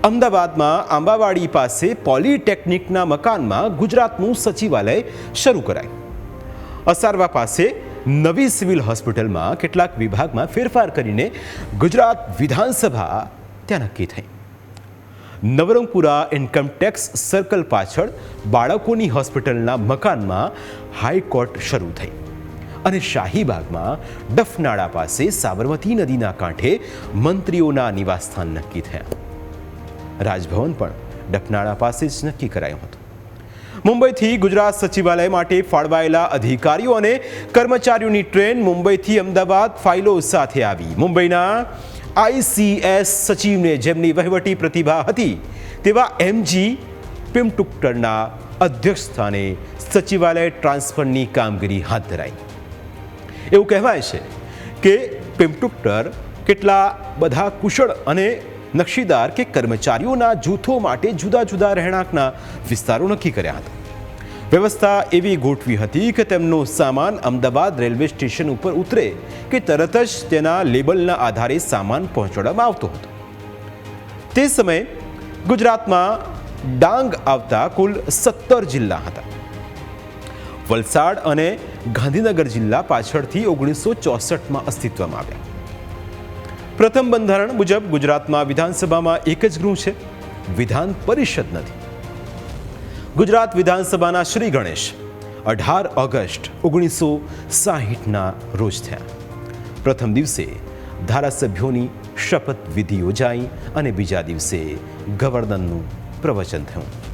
અમદાવાદમાં આંબાવાડી પાસે પોલિટેકનિકના મકાનમાં ગુજરાતનું સચિવાલય શરૂ કરાયું. અસારવા પાસે નવી સિવિલ હોસ્પિટલમાં કેટલાક વિભાગમાં ફેરફાર કરીને ગુજરાત વિધાનસભા ત્યાં નક્કી થઈ. નવરંગપુરા ઇન્કમટેક્સ સર્કલ પાછળ બાળકોની હોસ્પિટલના મકાનમાં હાઈકોર્ટ શરૂ થઈ અને શાહીબાગમાં ડફનાળા પાસે સાબરમતી નદીના કાંઠે મંત્રીઓના નિવાસસ્થાન નક્કી થયા. રાજભવન પણ ડફનાળા પાસે જ નક્કી કરાયું હતું. મુંબઈથી ગુજરાત સચિવાલય માટે ફાળવાયેલા અધિકારીઓ અને કર્મચારીઓની ટ્રેન મુંબઈથી અમદાવાદ ફાઇલો સાથે આવી. મુંબઈના ICS સચિવને જેમની વહીવટી પ્રતિભા હતી તેવા MG પિમટુકટરના અધ્યક્ષસ્થાને સચિવાલય ટ્રાન્સફરની કામગીરી હાથ ધરાઈ. એવું કહેવાય છે કે પિમટુકટર કેટલા બધા કુશળ અને નકશીદાર કે કર્મચારીઓના જૂથો માટે જુદા જુદા રહેણાંકના વિસ્તારો નક્કી કર્યા હતા. વ્યવસ્થા એવી ગોઠવી હતી કે તેમનો સામાન અમદાવાદ રેલવે સ્ટેશન ઉપર ઉતરે કે તરત જ તેના લેબલના આધારે સામાન પહોંચાડવામાં આવતો હતો. તે સમયે ગુજરાતમાં ડાંગ આવતા કુલ 17 જિલ્લા હતા. વલસાડ અને ગાંધીનગર જિલ્લા પાછળથી 1964માં અસ્તિત્વમાં આવ્યા. પ્રથમ બંધારણ મુજબ ગુજરાતમાં વિધાનસભામાં એક જ ગૃહ છે, વિધાન પરિષદ નથી. ગુજરાત વિધાનસભાના શ્રી ગણેશ 18 ઓગસ્ટ 1960ના રોજ થયા. પ્રથમ દિવસે ધારાસભ્યોની શપથ વિધિ યોજાઈ અને બીજા દિવસે ગવર્નરનું પ્રવચન થયું.